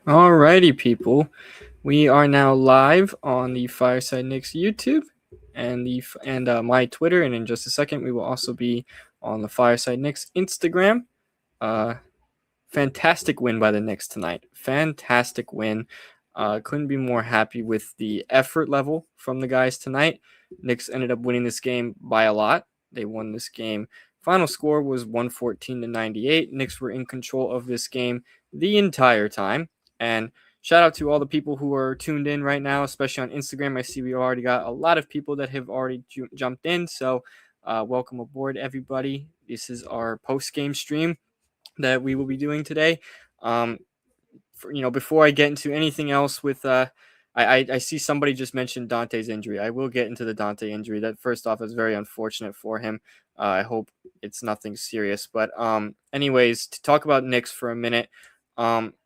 Alrighty, people. We are now live on the Fireside Knicks YouTube and my Twitter, and in just a second, we will also be on the Fireside Knicks Instagram. Uh, Fantastic win by the Knicks tonight. Fantastic win. Couldn't be more happy with the effort level from the guys tonight. Knicks ended up winning this game by a lot. They won this game. Final score was 114-98. Knicks were in control of this game the entire time. And shout out to all the people who are tuned in right now, especially on Instagram. I see we already got a lot of people that have already jumped in. So welcome aboard, everybody. This is our post game stream that we will be doing today. Um, Before I get into anything else with, I see somebody just mentioned Dante's injury. I will get into the Dante injury. That first off is very unfortunate for him. I hope it's nothing serious. But anyways, to talk about Knicks for a minute,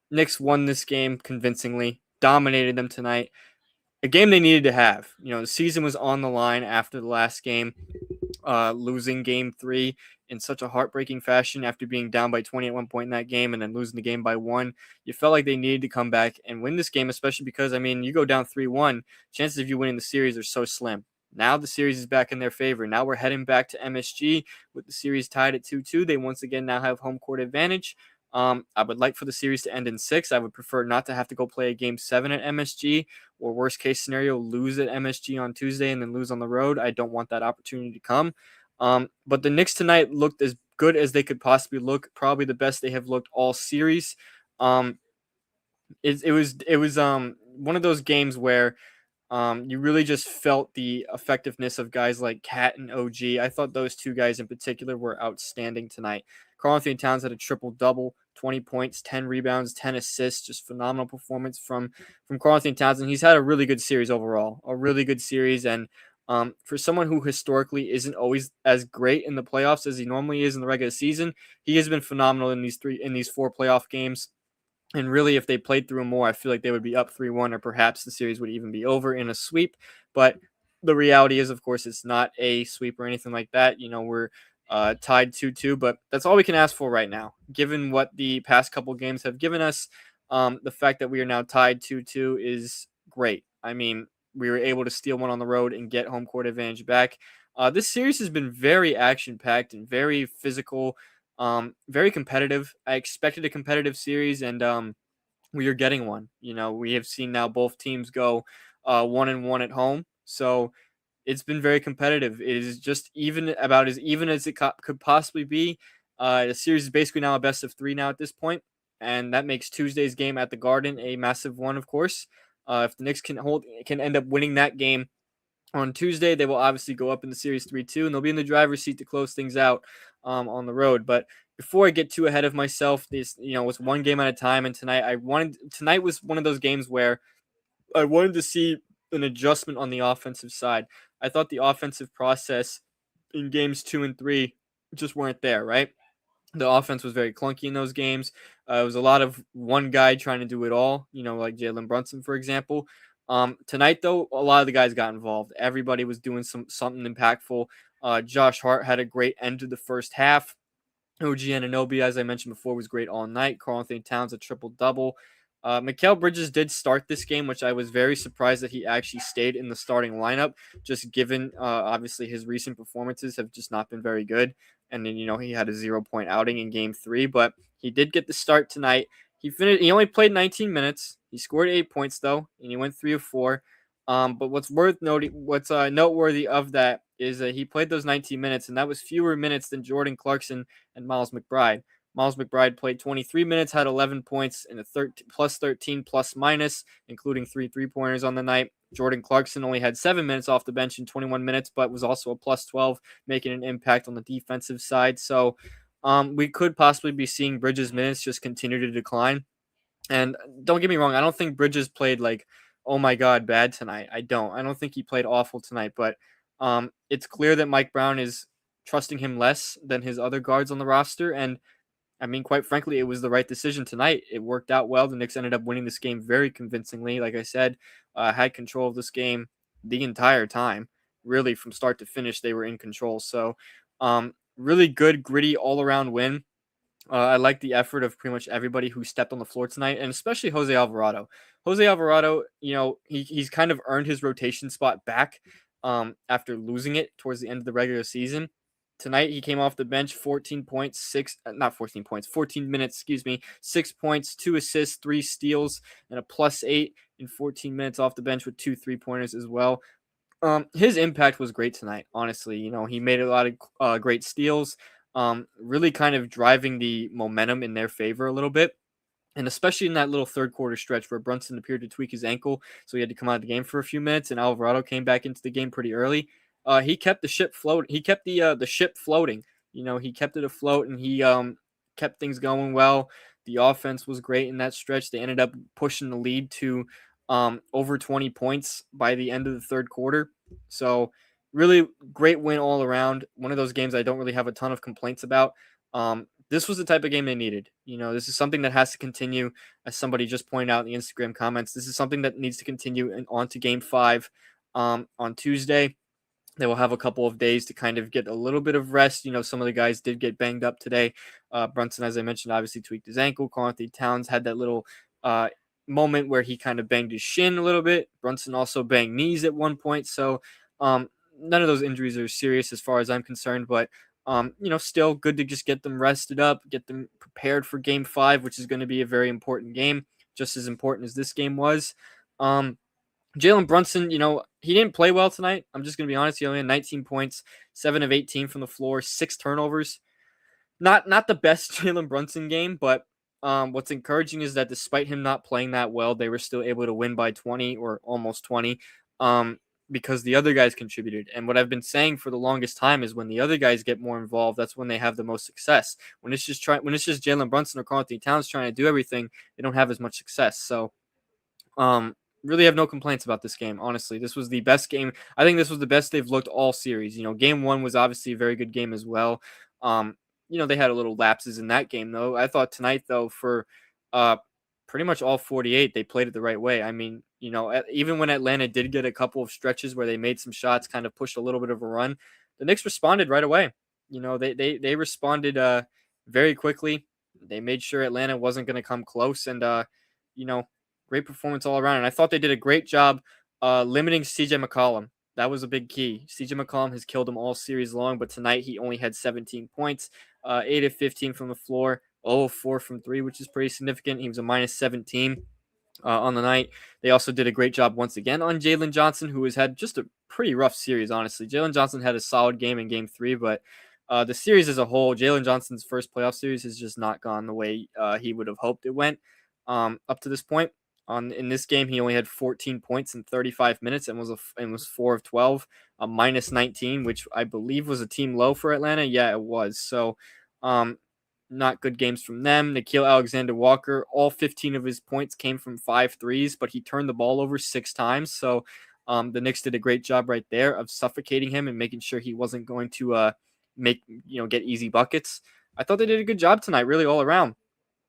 Knicks won this game convincingly, dominated them tonight. A game they needed to have. The season was on the line after the last game, losing game 3 in such a heartbreaking fashion after being down by 20 at one point in that game and then losing the game by 1. You felt like they needed to come back and win this game, especially because, you go down 3-1, chances of you winning the series are so slim. Now the series is back in their favor. Now we're heading back to MSG with the series tied at 2-2. They once again now have home court advantage. I would like for the series to end in 6. I would prefer not to have to go play a game 7 at MSG, or worst case scenario, lose at MSG on Tuesday and then lose on the road. I don't want that opportunity to come. But the Knicks tonight looked as good as they could possibly look, probably the best they have looked all series. Um, it was one of those games where you really just felt the effectiveness of guys like Cat and OG. I thought those two guys in particular were outstanding tonight. Karl-Anthony Towns had a triple-double, 20 points, 10 rebounds, 10 assists. Just phenomenal performance from Karl-Anthony Towns, and he's had a really good series overall, a really good series. And for someone who historically isn't always as great in the playoffs as he normally is in the regular season, he has been phenomenal in these 4 playoff games. And really, if they played through more, I feel like they would be up 3-1, or perhaps the series would even be over in a sweep. But the reality is, of course, it's not a sweep or anything like that. We're tied 2-2, but that's all we can ask for right now. Given what the past couple games have given us, the fact that we are now tied 2-2 is great. We were able to steal one on the road and get home court advantage back. This series has been very action-packed and very physical. Very competitive. I expected a competitive series, and we are getting one. We have seen now both teams go 1-1 at home, so it's been very competitive. It is just about as even as it could possibly be. The series is basically now a best of 3 now at this point, and that makes Tuesday's game at the Garden a massive one, of course. If the Knicks can end up winning that game on Tuesday, they will obviously go up in the series 3-2, and they'll be in the driver's seat to close things out on the road. But before I get too ahead of myself, this was one game at a time, and tonight was one of those games where I wanted to see an adjustment on the offensive side. I thought the offensive process in games 2 and 3 just weren't there, right? The offense was very clunky in those games. It was a lot of one guy trying to do it all, like Jalen Brunson, for example. Tonight, though, a lot of the guys got involved. Everybody was doing something impactful. Josh Hart had a great end to the first half. OG Anunoby, as I mentioned before, was great all night. Karl-Anthony Towns, a triple-double. Mikal Bridges did start this game, which I was very surprised that he actually stayed in the starting lineup, just given, obviously, his recent performances have just not been very good. And then, he had a 0-point outing in game 3, but he did get the start tonight. He only played 19 minutes. He scored 8 points, though, and he went 3 of 4. But what's noteworthy of that is that he played those 19 minutes, and that was fewer minutes than Jordan Clarkson and Miles McBride. Miles McBride played 23 minutes, had 11 points, and a plus 13 plus minus, including 3 3-pointers on the night. Jordan Clarkson only had 7 minutes off the bench in 21 minutes, but was also a plus 12, making an impact on the defensive side. So we could possibly be seeing Bridges' minutes just continue to decline. And don't get me wrong, I don't think Bridges played like, oh my God, bad tonight. I don't think he played awful tonight, but it's clear that Mike Brown is trusting him less than his other guards on the roster. And quite frankly, it was the right decision tonight. It worked out well. The Knicks ended up winning this game very convincingly. Like I said, had control of this game the entire time. Really, from start to finish, they were in control. So, really good, gritty, all-around win. I like the effort of pretty much everybody who stepped on the floor tonight, and especially Jose Alvarado. Jose Alvarado, he's kind of earned his rotation spot back after losing it towards the end of the regular season. Tonight, he came off the bench, 14 points, not 14 points, 14 minutes, excuse me, 6 points, 2 assists, 3 steals, and a +8 in 14 minutes off the bench with 2 3-pointers as well. His impact was great tonight, honestly. He made a lot of great steals, really kind of driving the momentum in their favor a little bit. And especially in that little third quarter stretch where Brunson appeared to tweak his ankle, so he had to come out of the game for a few minutes, and Alvarado came back into the game pretty early. He kept the ship float. He kept the ship floating. He kept it afloat, and he kept things going well. The offense was great in that stretch. They ended up pushing the lead to over 20 points by the end of the third quarter. So really great win all around. One of those games I don't really have a ton of complaints about. This was the type of game they needed. This is something that has to continue, as somebody just pointed out in the Instagram comments. This is something that needs to continue on to Game 5 on Tuesday. They will have a couple of days to kind of get a little bit of rest. Some of the guys did get banged up today. Brunson, as I mentioned, obviously tweaked his ankle. Karl-Anthony Towns had that little uh, moment where he kind of banged his shin a little bit. Brunson also banged knees at one point. So none of those injuries are serious as far as I'm concerned. But, still good to just get them rested up, get them prepared for Game 5, which is going to be a very important game, just as important as this game was. Jalen Brunson, he didn't play well tonight. I'm just going to be honest. He only had 19 points, 7 of 18 from the floor, 6 turnovers. Not the best Jalen Brunson game, but what's encouraging is that despite him not playing that well, they were still able to win by 20 or almost 20 because the other guys contributed. And what I've been saying for the longest time is when the other guys get more involved, that's when they have the most success. When it's just Jalen Brunson or Karl-Anthony Towns trying to do everything, they don't have as much success. So really have no complaints about this game. Honestly, this was the best game. I think this was the best they've looked all series. Game 1 was obviously a very good game as well. They had a little lapses in that game though. I thought tonight though, for pretty much all 48, they played it the right way. I mean, even when Atlanta did get a couple of stretches where they made some shots, kind of pushed a little bit of a run, the Knicks responded right away. They responded very quickly. They made sure Atlanta wasn't going to come close, and great performance all around. And I thought they did a great job limiting CJ McCollum. That was a big key. CJ McCollum has killed him all series long, but tonight he only had 17 points, 8 of 15 from the floor, 0 of 4 from 3, which is pretty significant. He was a -17 on the night. They also did a great job once again on Jalen Johnson, who has had just a pretty rough series, honestly. Jalen Johnson had a solid game in Game 3, but the series as a whole, Jalen Johnson's first playoff series has just not gone the way he would have hoped it went up to this point. In this game, he only had 14 points in 35 minutes and was 4 of 12, a -19, which I believe was a team low for Atlanta. Yeah, it was. So, not good games from them. Nickeil Alexander-Walker, all 15 of his points came from 5 threes, but he turned the ball over 6 times. So, the Knicks did a great job right there of suffocating him and making sure he wasn't going to get easy buckets. I thought they did a good job tonight, really all around.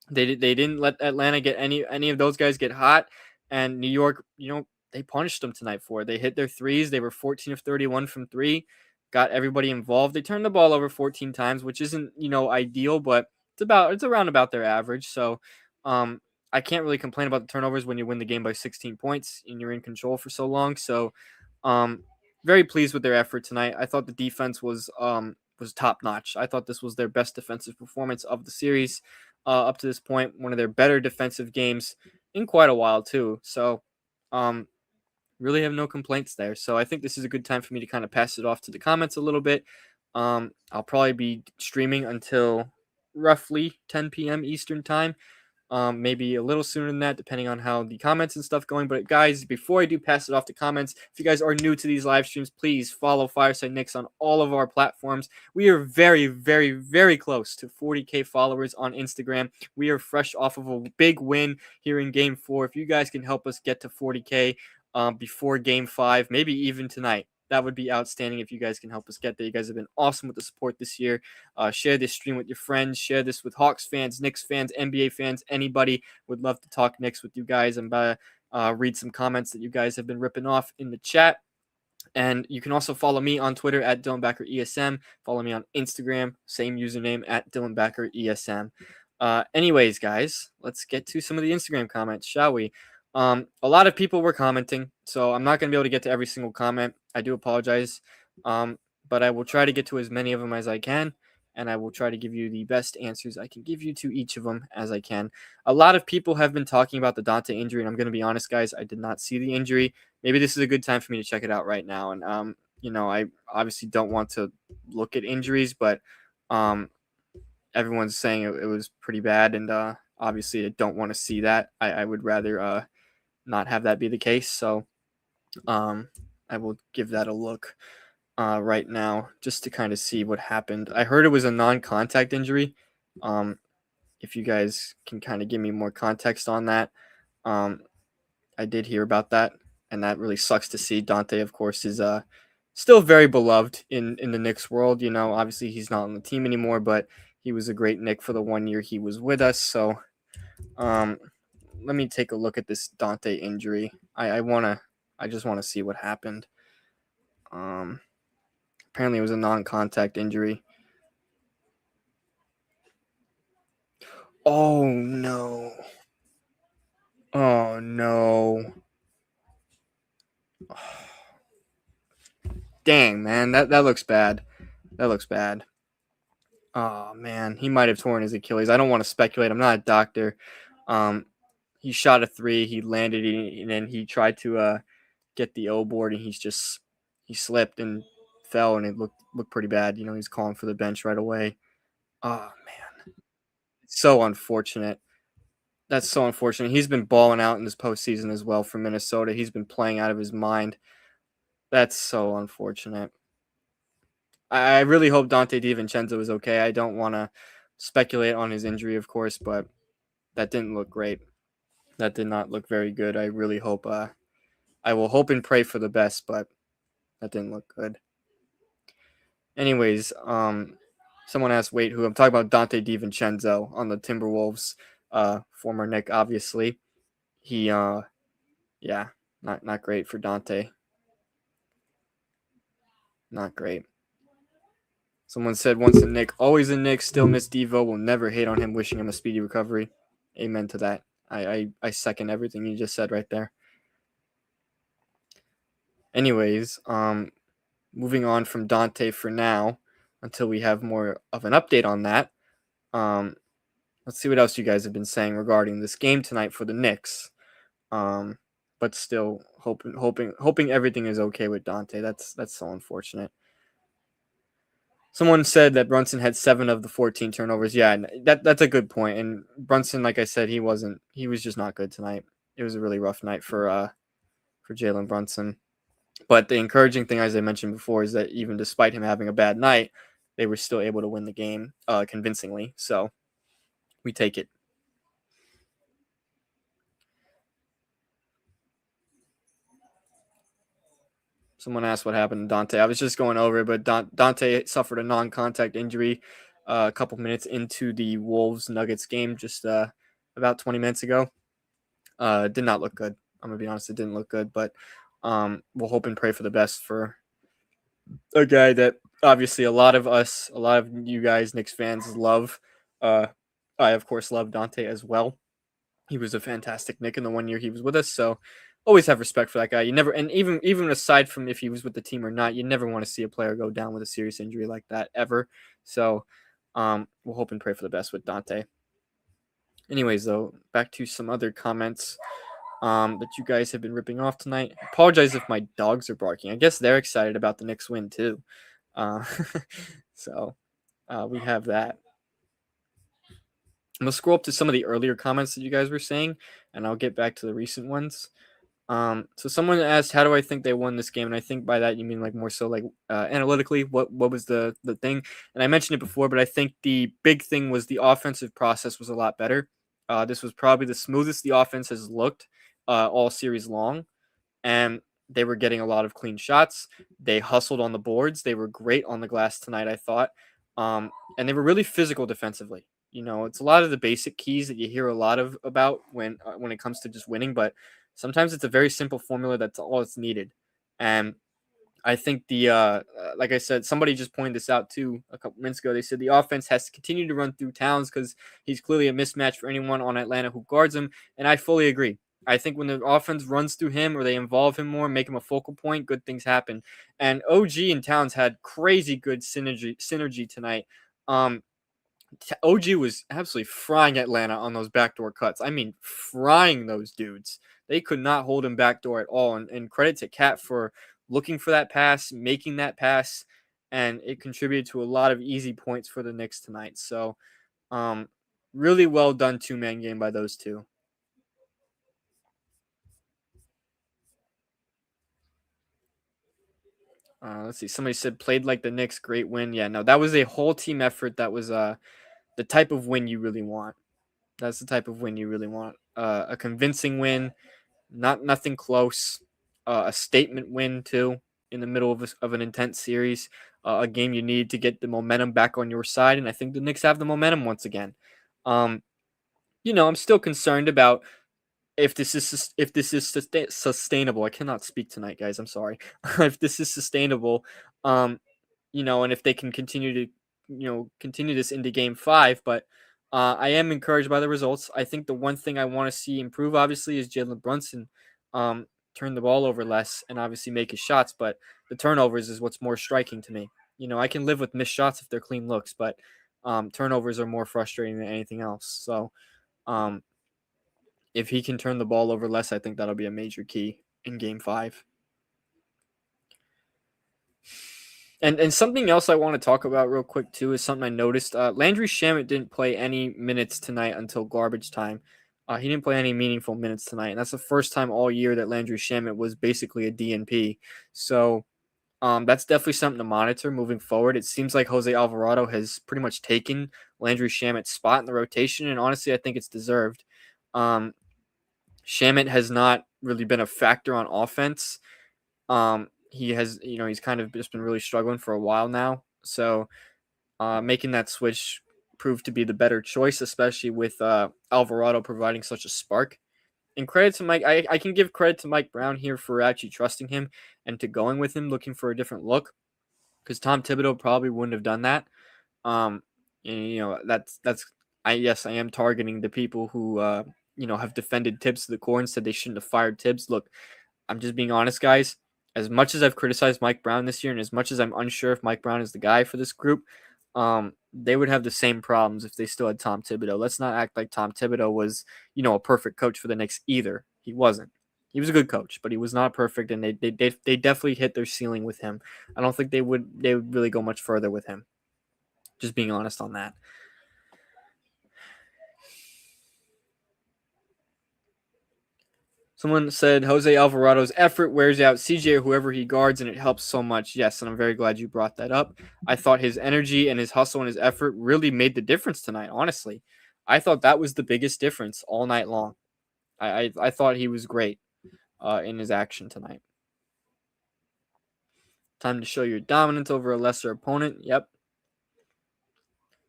They didn't let Atlanta get any of those guys get hot, and New York, they punished them tonight for it. They hit their threes. They were 14 of 31 from 3, got everybody involved. They turned the ball over 14 times, which isn't ideal, but it's around about their average. So I can't really complain about the turnovers when you win the game by 16 points and you're in control for so long. So very pleased with their effort tonight. I thought the defense was top notch. I thought this was their best defensive performance of the series up to this point. One of their better defensive games in quite a while too. So really have no complaints there. So I think this is a good time for me to kind of pass it off to the comments a little bit. I'll probably be streaming until roughly 10 p.m. Eastern time. Maybe a little sooner than that, depending on how the comments and stuff going. But guys, before I do pass it off to comments, if you guys are new to these live streams, please follow Fireside Knicks on all of our platforms. We are very, very, very close to 40K followers on Instagram. We are fresh off of a big win here in Game 4. If you guys can help us get to 40K before Game 5, maybe even tonight, that would be outstanding if you guys can help us get there. You guys have been awesome with the support this year. Share this stream with your friends. Share this with Hawks fans, Knicks fans, NBA fans, anybody. Would love to talk Knicks with you guys and read some comments that you guys have been ripping off in the chat. And you can also follow me on Twitter at Dylan Backer ESM. Follow me on Instagram, same username at Dylan Backer ESM. Anyways, guys, let's get to some of the Instagram comments, shall we? A lot of people were commenting, so I'm not going to be able to get to every single comment. I do apologize, but I will try to get to as many of them as I can, and I will try to give you the best answers I can give you to each of them as I can. A lot of people have been talking about the Dante injury, and I'm going to be honest, guys, I did not see the injury. Maybe this is a good time for me to check it out right now. And I obviously don't want to look at injuries, but everyone's saying it was pretty bad, and obviously I don't want to see that. I would rather not have that be the case. So I will give that a look right now just to kind of see what happened. I heard it was a non-contact injury. If you guys can kind of give me more context on that. I did hear about that, and that really sucks to see. Dante, of course, is still very beloved in the Knicks world. Obviously he's not on the team anymore, but he was a great Knick for the 1 year he was with us. So let me take a look at this Dante injury. I just want to see what happened. Apparently it was a non-contact injury. Oh no. Oh no. Dang, man, that looks bad. That looks bad. Oh man, he might have torn his Achilles. I don't want to speculate. I'm not a doctor. He shot a three. He landed it, and then he tried to get the O board, and he slipped and fell, and it looked pretty bad. He's calling for the bench right away. Oh man, so unfortunate. That's so unfortunate. He's been balling out in this postseason as well for Minnesota. He's been playing out of his mind. That's so unfortunate. I really hope Dante DiVincenzo is okay. I don't want to speculate on his injury, of course, but that didn't look great. That did not look very good. I really hope. I will hope and pray for the best, but that didn't look good. Anyways, someone asked, wait, who? I'm talking about Dante DiVincenzo on the Timberwolves, former Knick, obviously. He, yeah, not great for Dante. Not great. Someone said, once a Knick, always a Knick, still miss Devo, will never hate on him, wishing him a speedy recovery. Amen to that. I second everything you just said right there. Anyways, moving on from Dante for now until we have more of an update on that. Let's see what else you guys have been saying regarding this game tonight for the Knicks. But still hoping everything is okay with Dante. That's so unfortunate. Someone said that Brunson had 7 of the 14 turnovers. Yeah, that's a good point. And Brunson, like I said, he was just not good tonight. It was a really rough night for Jalen Brunson. But the encouraging thing, as I mentioned before, is that even despite him having a bad night, they were still able to win the game convincingly. So we take it. Someone asked what happened to Dante. I was just going over it, but Dante suffered a non-contact injury a couple minutes into the Wolves-Nuggets game just about 20 minutes ago. Did not look good. I'm going to be honest, it didn't look good, but we'll hope and pray for the best for a guy that obviously a lot of you guys, Knicks fans, love. I, of course, love Dante as well. He was a fantastic Knick in the 1 year he was with us, so always have respect for that guy. You never, and even aside from if he was with the team or not, you never want to see a player go down with a serious injury like that ever. So we'll hope and pray for the best with Dante. Anyways, though, back to some other comments that you guys have been ripping off tonight. Apologize if my dogs are barking. I guess they're excited about the Knicks win too. So we have that. I'm going to scroll up to some of the earlier comments that you guys were saying, and I'll get back to the recent ones. So someone asked, how do I think they won this game? And I think by that, you mean like more so like analytically, what was the thing? And I mentioned it before, but I think the big thing was the offensive process was a lot better. This was probably the smoothest the offense has looked all series long. And they were getting a lot of clean shots. They hustled on the boards. They were great on the glass tonight, I thought. And they were really physical defensively. It's a lot of the basic keys that you hear a lot of about when it comes to just winning, but sometimes it's a very simple formula that's all it's needed. And I think like I said, somebody just pointed this out too a couple minutes ago. They said the offense has to continue to run through Towns because he's clearly a mismatch for anyone on Atlanta who guards him, and I fully agree. I think when the offense runs through him or they involve him more, make him a focal point, good things happen. And OG and Towns had crazy good synergy tonight. OG was absolutely frying Atlanta on those backdoor cuts. I mean, frying those dudes. They could not hold him backdoor at all. And credit to Cat for looking for that pass, making that pass, and it contributed to a lot of easy points for the Knicks tonight. So, um, really well done 2-man game by those two. Let's see. Somebody said played like the Knicks, great win. Yeah, no, that was a whole team effort. That was the type of win you really want. That's the type of win you really want. A convincing win, nothing close. A statement win too in the middle of an intense series. A game you need to get the momentum back on your side, and I think the Knicks have the momentum once again. Um, I'm still concerned about if this is sustainable. I cannot speak tonight, guys. I'm sorry. If this is sustainable, um, and if they can continue to, continue this into game 5. But I am encouraged by the results. I think the one thing I want to see improve, obviously, is Jalen Brunson um, turn the ball over less and obviously make his shots. But the turnovers is what's more striking to me. I can live with missed shots if they're clean looks, but turnovers are more frustrating than anything else. So um, if he can turn the ball over less, I think that'll be a major key in game 5. And something else I want to talk about real quick too is something I noticed. Landry Shamet didn't play any minutes tonight until garbage time. He didn't play any meaningful minutes tonight, and that's the first time all year that Landry Shamet was basically a DNP. So that's definitely something to monitor moving forward. It seems like Jose Alvarado has pretty much taken Landry Shamet's spot in the rotation, and honestly, I think it's deserved. Shamet has not really been a factor on offense. He has, he's kind of just been really struggling for a while now. So making that switch proved to be the better choice, especially with Alvarado providing such a spark. And credit to Mike, I can give credit to Mike Brown here for actually trusting him and to going with him, looking for a different look, because Tom Thibodeau probably wouldn't have done that. Um, and, that's I am targeting the people who have defended Tibbs to the core and said they shouldn't have fired Tibbs. Look, I'm just being honest, guys. As much as I've criticized Mike Brown this year, and as much as I'm unsure if Mike Brown is the guy for this group, they would have the same problems if they still had Tom Thibodeau. Let's not act like Tom Thibodeau was, a perfect coach for the Knicks either. He wasn't. He was a good coach, but he was not perfect, and they definitely hit their ceiling with him. I don't think they would really go much further with him. Just being honest on that. Someone said Jose Alvarado's effort wears out CJ or whoever he guards, and it helps so much. Yes, and I'm very glad you brought that up. I thought his energy and his hustle and his effort really made the difference tonight, honestly. I thought that was the biggest difference all night long. I thought he was great in his action tonight. Time to show your dominance over a lesser opponent. Yep.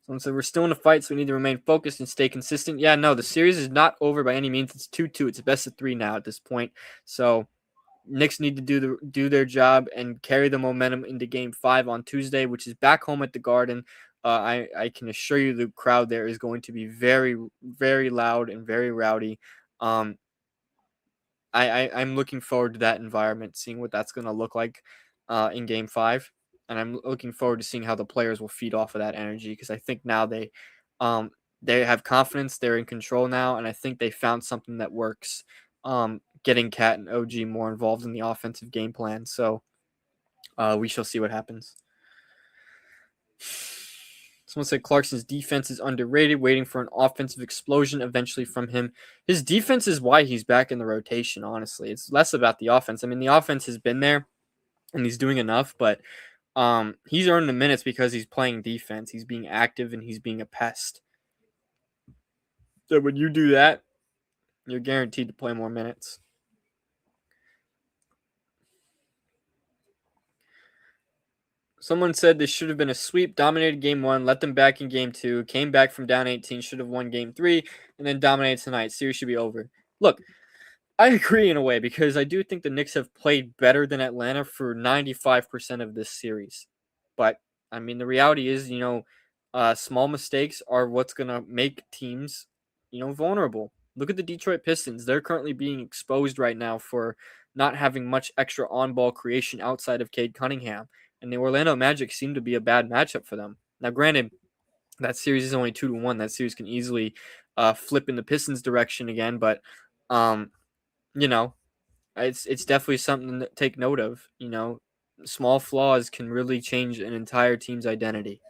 Someone said we're still in a fight, so we need to remain focused and stay consistent. Yeah, no, the series is not over by any means. It's 2-2. It's a best of 3 now at this point. So Knicks need to do their job and carry the momentum into Game 5 on Tuesday, which is back home at the Garden. I can assure you the crowd there is going to be very, very loud and very rowdy. I'm looking forward to that environment, seeing what that's going to look like in Game 5. And I'm looking forward to seeing how the players will feed off of that energy, because I think now they have confidence, they're in control now, and I think they found something that works. Getting Cat and OG more involved in the offensive game plan. So we shall see what happens. Someone said Clarkson's defense is underrated, waiting for an offensive explosion eventually from him. His defense is why he's back in the rotation, honestly. It's less about the offense. I mean, the offense has been there, and he's doing enough, but he's earned the minutes because he's playing defense. He's being active, and he's being a pest. So when you do that, you're guaranteed to play more minutes. Someone said this should have been a sweep, dominated game 1, let them back in game 2, came back from down 18, should have won game 3, and then dominated tonight. Series should be over. Look, I agree in a way because I do think the Knicks have played better than Atlanta for 95% of this series. But I mean, the reality is, small mistakes are what's going to make teams, vulnerable. Look at the Detroit Pistons. They're currently being exposed right now for not having much extra on ball creation outside of Cade Cunningham. And the Orlando Magic seem to be a bad matchup for them. Now, granted, that series is only 2-1. That series can easily flip in the Pistons' direction again. But, you know, it's definitely something to take note of. Small flaws can really change an entire team's identity.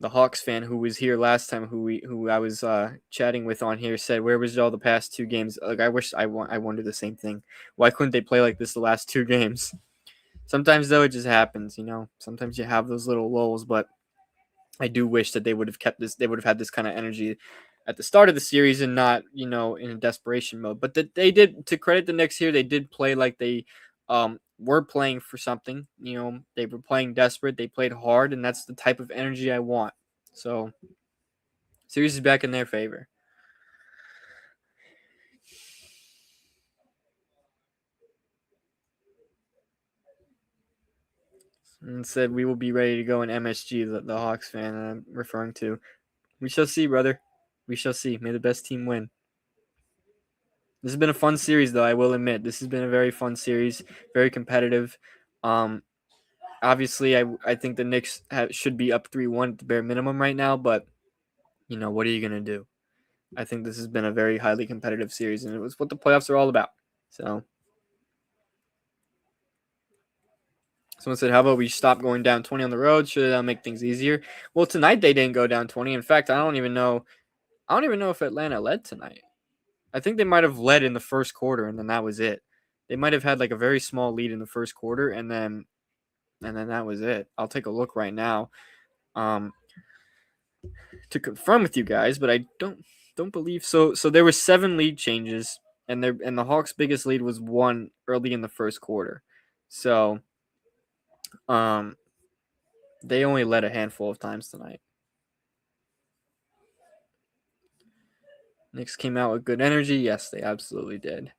The Hawks fan who was here last time, who I was chatting with on here, said, "Where was y'all the past two games?" Like, I wonder the same thing. Why couldn't they play like this the last two games? Sometimes though, it just happens. Sometimes you have those little lulls, but I do wish that they would have kept this. They would have had this kind of energy at the start of the series and not, in a desperation mode. But that they did, to credit the Knicks here, they did play like they were playing for something. They were playing desperate. They played hard, and that's the type of energy I want. So, series is back in their favor. And said we will be ready to go in MSG. The Hawks fan I'm referring to. We shall see, brother. We shall see. May the best team win. This has been a fun series, though. I will admit, this has been a very fun series, very competitive. Um, Obviously, I think the Knicks should be up 3-1 at the bare minimum right now, but what are you gonna do? I think this has been a very highly competitive series, and it was what the playoffs are all about. So, someone said, "How about we stop going down 20 on the road? Should that make things easier?" Well, tonight they didn't go down 20. In fact, I don't even know. I don't even know if Atlanta led tonight. I think they might have led in the first quarter, and then that was it. They might have had like a very small lead in the first quarter, and then that was it. I'll take a look right now um, to confirm with you guys, but I don't believe so. So there were 7 lead changes, and the Hawks' biggest lead was 1 early in the first quarter. So um, they only led a handful of times tonight. Knicks came out with good energy. Yes, they absolutely did.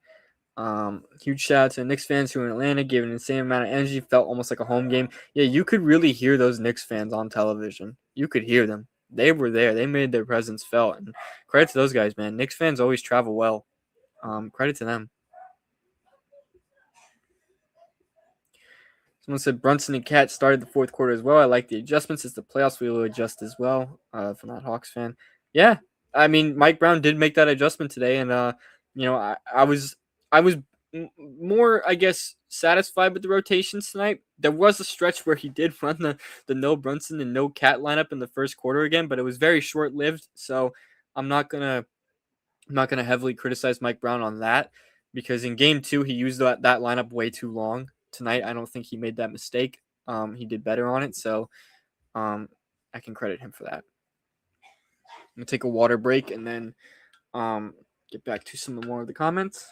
Huge shout out to the Knicks fans who were in Atlanta, gave an insane amount of energy, felt almost like a home game. Yeah, you could really hear those Knicks fans on television. You could hear them. They were there. They made their presence felt. And credit to those guys, man. Knicks fans always travel well. Credit to them. Someone said Brunson and Cat started the fourth quarter as well. I like the adjustments. It's the playoffs. We will adjust as well. From that Hawks fan. Yeah, I mean Mike Brown did make that adjustment today, and I was more, I guess, satisfied with the rotations tonight. There was a stretch where he did run the no Brunson and no Cat lineup in the first quarter again, but it was very short lived. So I'm not gonna heavily criticize Mike Brown on that because in game 2 he used that lineup way too long. Tonight I don't think he made that mistake. He did better on it, so I can credit him for that. I'm gonna take a water break and then get back to some more of the comments.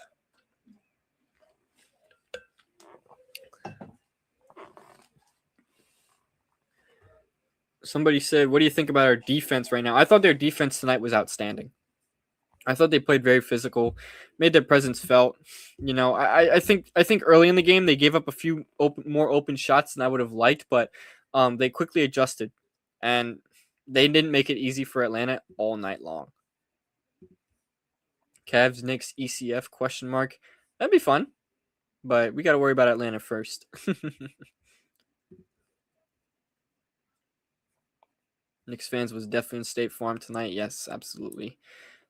Somebody said, "What do you think about our defense right now?" I thought their defense tonight was outstanding. I thought they played very physical, made their presence felt. I think early in the game they gave up a few more open shots than I would have liked, but they quickly adjusted, and they didn't make it easy for Atlanta all night long. Cavs Knicks ECF question mark. That'd be fun, but we got to worry about Atlanta first. Knicks fans was definitely in State Farm tonight. Yes, absolutely.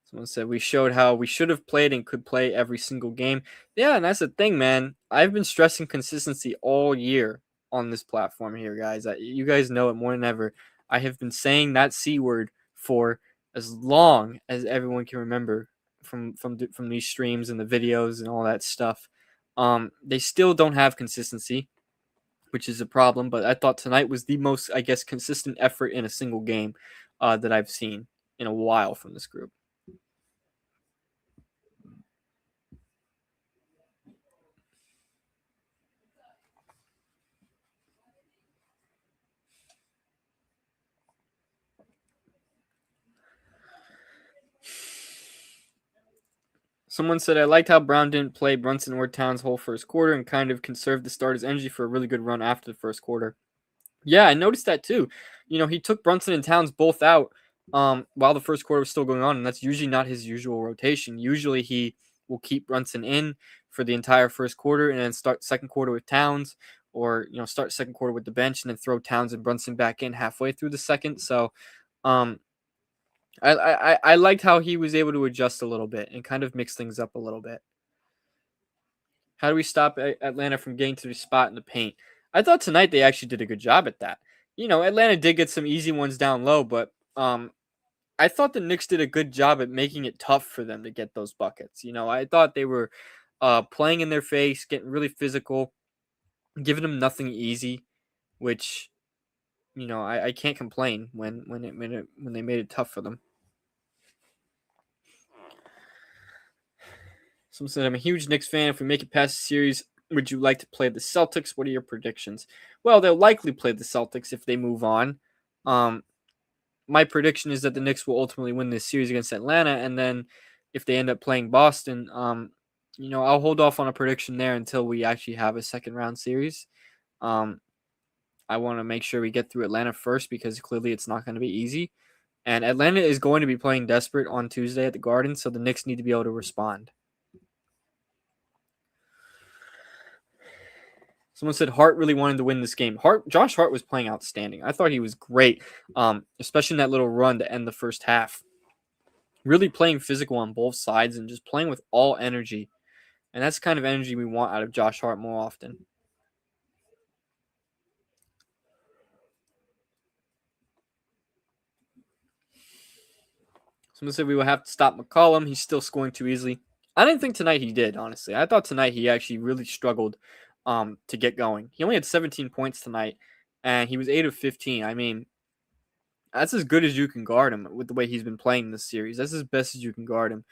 Someone said we showed how we should have played and could play every single game. Yeah, and that's the thing, man. I've been stressing consistency all year on this platform here, guys. You guys know it more than ever. I have been saying that C word for as long as everyone can remember from these streams and the videos and all that stuff. They still don't have consistency, which is a problem. But I thought tonight was the most, I guess, consistent effort in a single game that I've seen in a while from this group. Someone said, I liked how Brown didn't play Brunson or Towns whole first quarter and kind of conserved the starter's energy for a really good run after the first quarter. Yeah, I noticed that too. He took Brunson and Towns both out while the first quarter was still going on, and that's usually not his usual rotation. Usually he will keep Brunson in for the entire first quarter and then start second quarter with Towns, or start second quarter with the bench and then throw Towns and Brunson back in halfway through the second. So um, I liked how he was able to adjust a little bit and kind of mix things up a little bit. How do we stop Atlanta from getting to the spot in the paint? I thought tonight they actually did a good job at that. Atlanta did get some easy ones down low, but I thought the Knicks did a good job at making it tough for them to get those buckets. I thought they were playing in their face, getting really physical, giving them nothing easy, which I can't complain when they made it tough for them. Someone said, I'm a huge Knicks fan. If we make it past the series, would you like to play the Celtics? What are your predictions? Well, they'll likely play the Celtics if they move on. My prediction is that the Knicks will ultimately win this series against Atlanta, and then if they end up playing Boston, I'll hold off on a prediction there until we actually have a second round series. I want to make sure we get through Atlanta first because clearly it's not going to be easy. And Atlanta is going to be playing desperate on Tuesday at the Garden, so the Knicks need to be able to respond. Someone said Hart really wanted to win this game. Josh Hart was playing outstanding. I thought he was great, especially in that little run to end the first half. Really playing physical on both sides and just playing with all energy. And that's the kind of energy we want out of Josh Hart more often. Someone said we will have to stop McCollum. He's still scoring too easily. I didn't think tonight he did, honestly. I thought tonight he actually really struggled to get going. He only had 17 points tonight, and he was 8 of 15. I mean, that's as good as you can guard him with the way he's been playing this series. That's as best as you can guard him.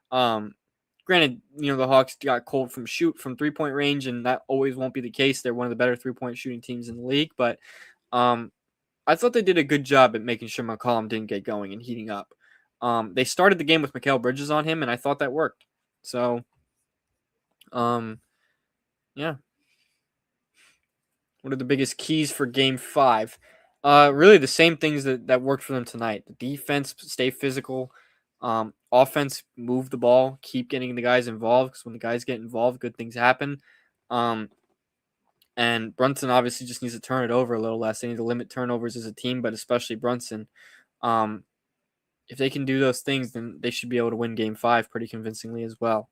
Granted, the Hawks got cold from 3-point range, and that always won't be the case. They're one of the better 3-point shooting teams in the league, but I thought they did a good job at making sure McCollum didn't get going and heating up. They started the game with Mikal Bridges on him, and I thought that worked. So, yeah. What are the biggest keys for Game 5? Really the same things that worked for them tonight. The defense, stay physical. Offense, move the ball, keep getting the guys involved, because when the guys get involved, good things happen. And Brunson obviously just needs to turn it over a little less. They need to limit turnovers as a team, but especially Brunson. If they can do those things, then they should be able to win Game 5 pretty convincingly as well.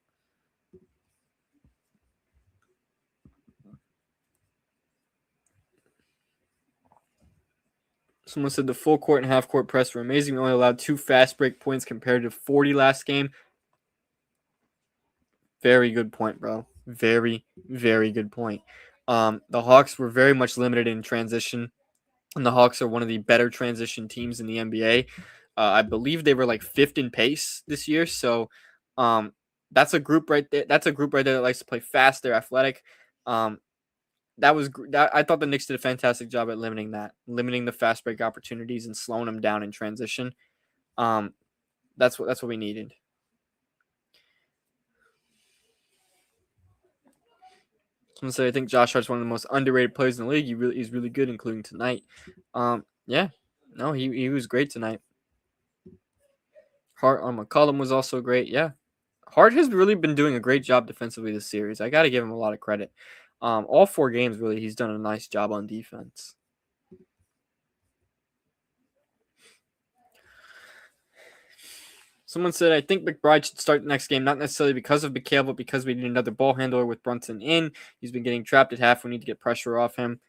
Someone said the full court and half court press were amazing. We only allowed 2 fast break points compared to 40 last game. Very good point, bro. Very, very good point. The Hawks were very much limited in transition, and the Hawks are one of the better transition teams in the NBA. I believe they were like 5th in pace this year, so that's a group right there. That's a group right there that likes to play fast. They're athletic. I thought the Knicks did a fantastic job at limiting the fast break opportunities and slowing them down in transition. That's what we needed. Someone said I think Josh Hart's one of the most underrated players in the league. He's really good, including tonight. Yeah, no, he was great tonight. Hart on McCollum was also great. Yeah, Hart has really been doing a great job defensively this series. I got to give him a lot of credit. All 4 games, really, he's done a nice job on defense. Someone said, I think McBride should start the next game, not necessarily because of Mikal, but because we need another ball handler with Brunson in. He's been getting trapped at half. We need to get pressure off him.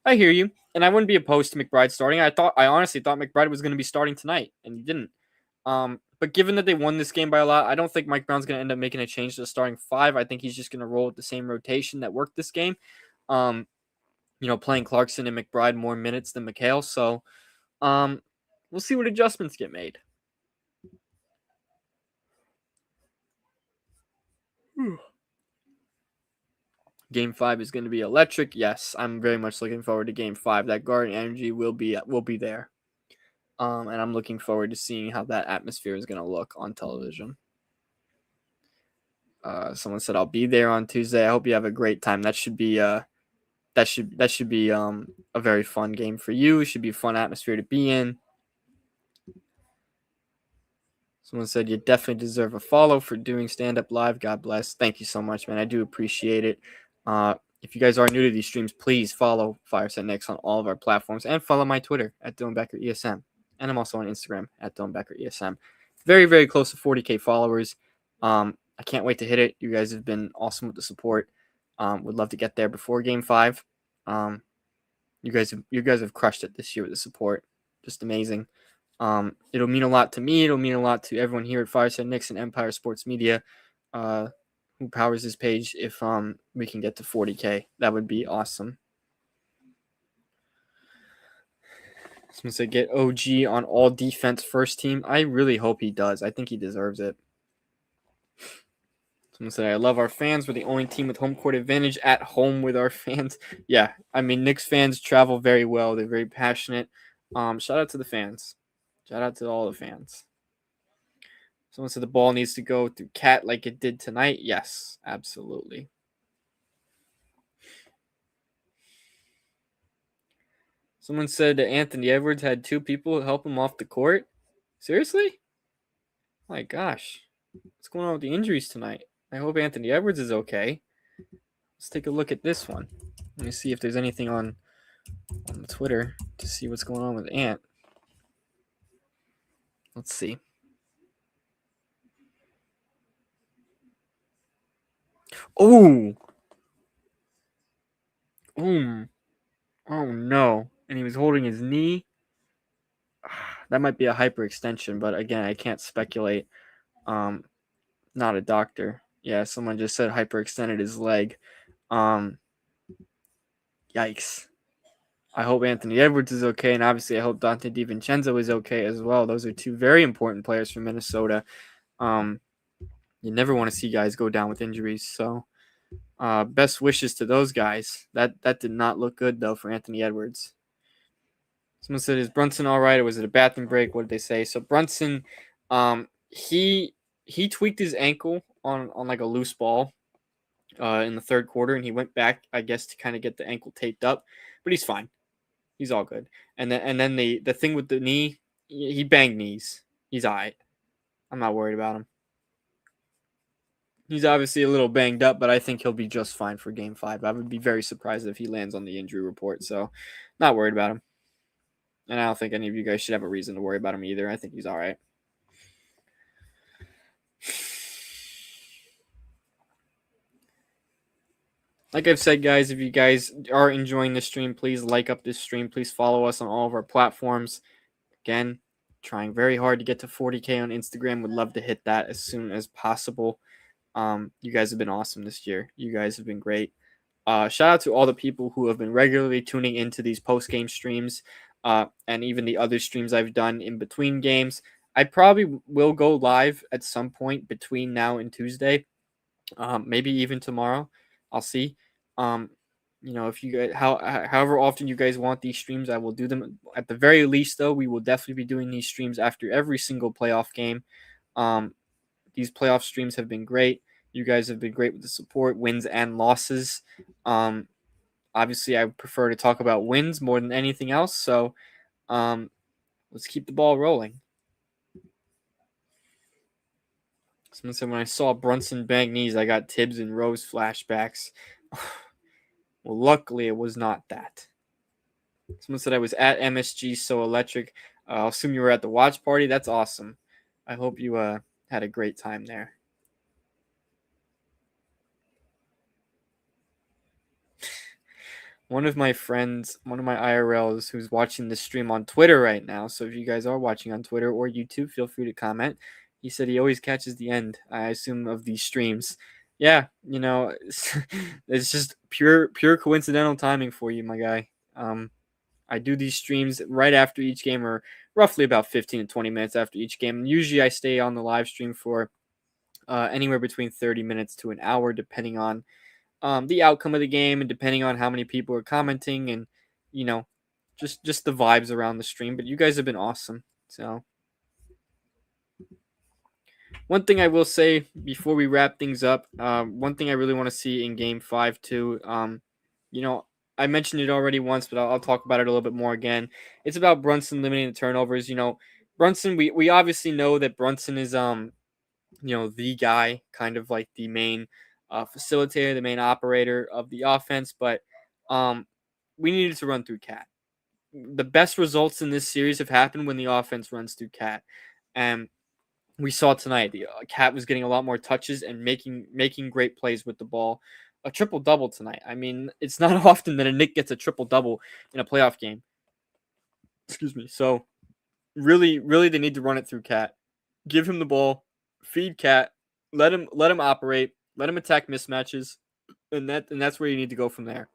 I hear you, and I wouldn't be opposed to McBride starting. I honestly thought McBride was going to be starting tonight, and he didn't. But given that they won this game by a lot, I don't think Mike Brown's going to end up making a change to the starting 5. I think he's just going to roll with the same rotation that worked this game. Playing Clarkson and McBride more minutes than Mikal. So, we'll see what adjustments get made. Game 5 is going to be electric. Yes, I'm very much looking forward to Game 5. That Garden energy will be there. And I'm looking forward to seeing how that atmosphere is going to look on television. Someone said I'll be there on Tuesday. I hope you have a great time. That should be a very fun game for you. It should be a fun atmosphere to be in. Someone said you definitely deserve a follow for doing stand up live. God bless. Thank you so much, man. I do appreciate it. If you guys are new to these streams, please follow Fireside Knicks on all of our platforms and follow my Twitter at Dylan Becker ESM. And I'm also on Instagram at Dylan Becker ESM. Very, very close to 40K followers. I can't wait to hit it. You guys have been awesome with the support. Would love to get there before Game 5. You guys have crushed it this year with the support. Just amazing. It'll mean a lot to me. It'll mean a lot to everyone here at Fireside Knicks and Empire Sports Media, who powers this page. If we can get to 40K, that would be awesome. Someone said get OG on all defense first team. I really hope he does. I think he deserves it. Someone said, I love our fans. We're the only team with home court advantage at home with our fans. Yeah, I mean, Knicks fans travel very well. They're very passionate. Shout out to the fans. Shout out to all the fans. Someone said the ball needs to go through Cat like it did tonight. Yes, absolutely. Someone said that Anthony Edwards had 2 people help him off the court. Seriously? My gosh. What's going on with the injuries tonight? I hope Anthony Edwards is okay. Let's take a look at this one. Let me see if there's anything on Twitter to see what's going on with Ant. Let's see. Oh. Oh no. And he was holding his knee. That might be a hyperextension, but again, I can't speculate. Not a doctor. Yeah, someone just said hyperextended his leg. Yikes. I hope Anthony Edwards is okay, and obviously I hope Dante DiVincenzo is okay as well. Those are 2 very important players for Minnesota. You never want to see guys go down with injuries, so best wishes to those guys. That did not look good, though, for Anthony Edwards. Someone said, is Brunson all right, or was it a bathroom break? What did they say? So Brunson, he tweaked his ankle on like a loose ball in the third quarter, and he went back, I guess, to kind of get the ankle taped up. But he's fine. He's all good. And then the thing with the knee, he banged knees. He's all right. I'm not worried about him. He's obviously a little banged up, but I think he'll be just fine for Game 5. I would be very surprised if he lands on the injury report. So not worried about him. And I don't think any of you guys should have a reason to worry about him either. I think he's all right. Like I've said, guys, if you guys are enjoying this stream, please like up this stream. Please follow us on all of our platforms. Again, trying very hard to get to 40K on Instagram. Would love to hit that as soon as possible. You guys have been awesome this year. You guys have been great. Shout out to all the people who have been regularly tuning into these post-game streams and even the other streams I've done in between games. I probably will go live at some point between now and Tuesday, maybe even tomorrow. I'll see. If you guys, however often you guys want these streams, I will do them. At the very least, though, we will definitely be doing these streams after every single playoff game. These playoff streams have been great. You guys have been great with the support, wins and losses. Obviously, I prefer to talk about wins more than anything else. So let's keep the ball rolling. Someone said, when I saw Brunson bang knees, I got Tibbs and Rose flashbacks. Well, luckily, it was not that. Someone said I was at MSG, so electric. I'll assume you were at the watch party. That's awesome. I hope you had a great time there. One of my friends, one of my IRLs who's watching this stream on Twitter right now, so if you guys are watching on Twitter or YouTube, feel free to comment. He said he always catches the end, I assume, of these streams. Yeah, it's just pure coincidental timing for you, my guy. I do these streams right after each game, or roughly about 15 to 20 minutes after each game. Usually I stay on the live stream for anywhere between 30 minutes to an hour, depending on the outcome of the game and depending on how many people are commenting and, just the vibes around the stream. But you guys have been awesome. So One thing I will say before we wrap things up, one thing I really want to see in Game 5 too, you know, I mentioned it already once, but I'll talk about it a little bit more again. It's about Brunson limiting the turnovers. Brunson, we obviously know that Brunson is the guy, kind of like the main facilitator, the main operator of the offense, but um, we needed to run through Cat. The best results in this series have happened when the offense runs through Cat, and we saw tonight the Cat was getting a lot more touches and making great plays with the ball. A triple double tonight. I mean, it's not often that a Nick gets a triple double in a playoff game. Excuse me. So really, really, they need to run it through Cat. Give him the ball, feed Cat, let him operate, let him attack mismatches, and that's where you need to go from there.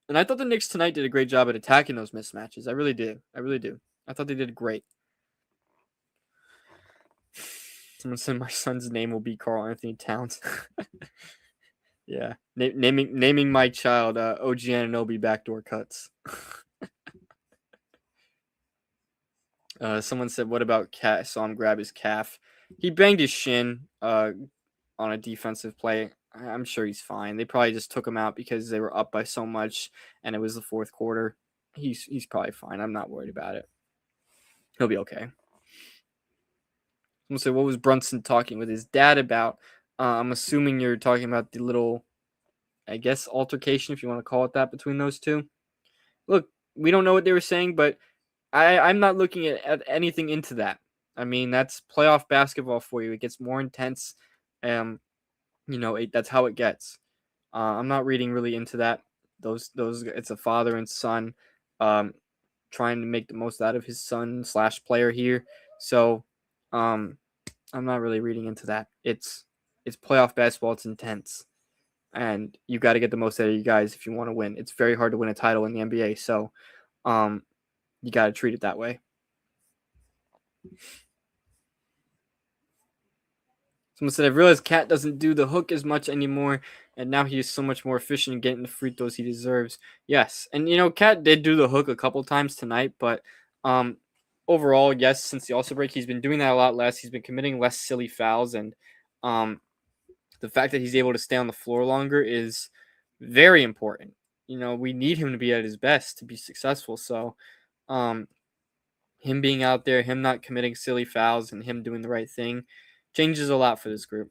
And I thought the Knicks tonight did a great job at attacking those mismatches. I really did. I really do. I thought they did great. Someone said my son's name will be Carl Anthony Towns. Yeah, naming my child OG Anunoby backdoor cuts. Someone said, "What about Cat?" I saw him grab his calf. He banged his shin on a defensive play. I'm sure he's fine. They probably just took him out because they were up by so much, and it was the fourth quarter. He's probably fine. I'm not worried about it. He'll be okay. Someone said, "What was Brunson talking with his dad about?" I'm assuming you're talking about the little, I guess, altercation, if you want to call it that, between those two. Look, we don't know what they were saying, but I'm not looking at anything into that. I mean, that's playoff basketball for you. It gets more intense. That's how it gets. I'm not reading really into that. Those it's a father and son um, trying to make the most out of his son / player here. So I'm not really reading into that. It's playoff basketball. It's intense, and you got to get the most out of you guys if you want to win. It's very hard to win a title in the NBA. So you got to treat it that way. Someone said, I've realized Cat doesn't do the hook as much anymore, and now he is so much more efficient in getting the free throws he deserves. Yes, and Cat did do the hook a couple times tonight, but overall, yes, since the All-Star break, he's been doing that a lot less. He's been committing less silly fouls, and the fact that he's able to stay on the floor longer is very important. We need him to be at his best to be successful. So, him being out there, him not committing silly fouls, and him doing the right thing changes a lot for this group.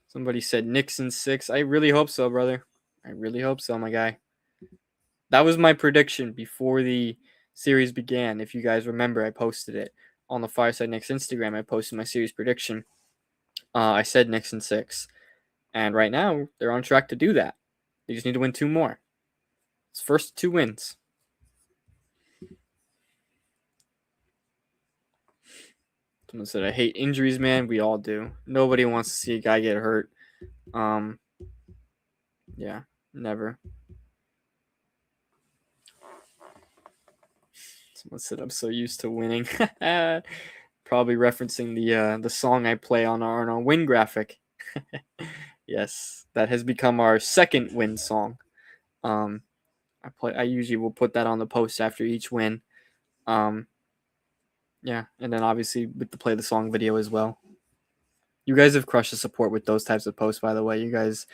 Somebody said Knicks in 6. I really hope so, brother. I really hope so, my guy. That was my prediction before the series began. If you guys remember, I posted it on the Fireside Knicks Instagram. I posted my series prediction. I said Knicks in 6. And right now, they're on track to do that. They just need to win 2 more. It's first 2 wins. Someone said, I hate injuries, man. We all do. Nobody wants to see a guy get hurt. Yeah, never. Someone said, I'm so used to winning. Probably referencing the song I play on our win graphic. Yes, that has become our second win song. I usually will put that on the post after each win. Yeah, and then obviously with the play the song video as well. You guys have crushed the support with those types of posts, by the way. You guys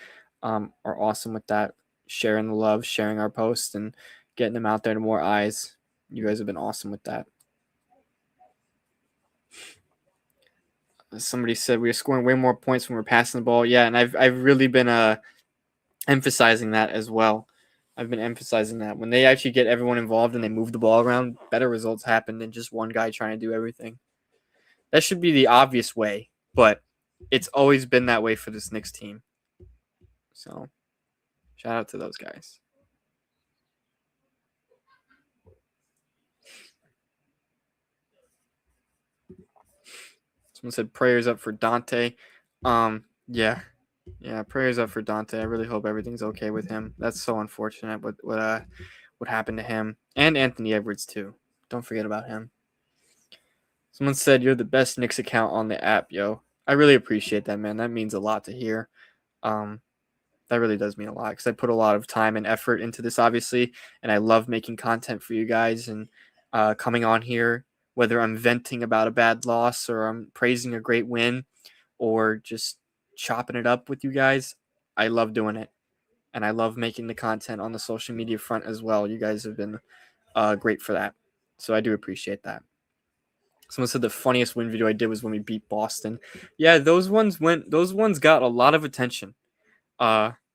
are awesome with that, sharing the love, sharing our posts, and getting them out there to more eyes. You guys have been awesome with that. Somebody said we are scoring way more points when we're passing the ball. Yeah, and I've really been emphasizing that as well. I've been emphasizing that when they actually get everyone involved and they move the ball around, better results happen than just one guy trying to do everything. That should be the obvious way, but it's always been that way for this Knicks team. So, shout out to those guys. Someone said prayers up for Dante. Yeah, prayers up for Dante. I really hope everything's okay with him. That's so unfortunate what happened to him and Anthony Edwards too. Don't forget about him. Someone said you're the best Knicks account on the app, yo. I really appreciate that, man. That means a lot to hear. That really does mean a lot because I put a lot of time and effort into this, obviously, and I love making content for you guys and coming on here, whether I'm venting about a bad loss or I'm praising a great win or just chopping it up with you guys. I love doing it, and I love making the content on the social media front as well. You guys have been great for that, so I do appreciate that. Someone said the funniest win video I did was when we beat Boston. Yeah, those ones got a lot of attention.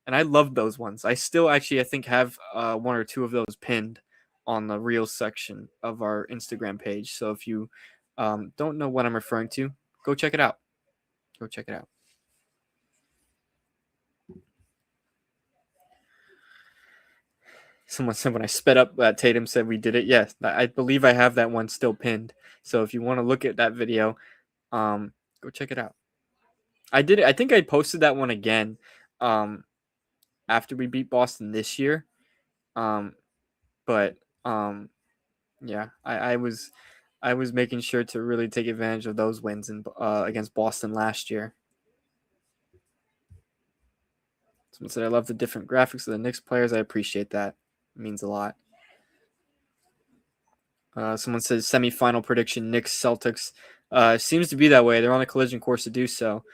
And I love those ones. I still actually I think have one or two of those pinned on the Reels section of our Instagram page. So if you don't know what I'm referring to, go check it out. Go check it out. Someone said when I sped up, Tatum said we did it. Yes, I believe I have that one still pinned. So if you want to look at that video, go check it out. I did it. I think I posted that one again after we beat Boston this year. But yeah, I was making sure to really take advantage of those wins against Boston last year. Someone said I love the different graphics of the Knicks players. I appreciate that. It means a lot. Someone says semifinal prediction Knicks Celtics. Seems to be that way. They're on a collision course to do so.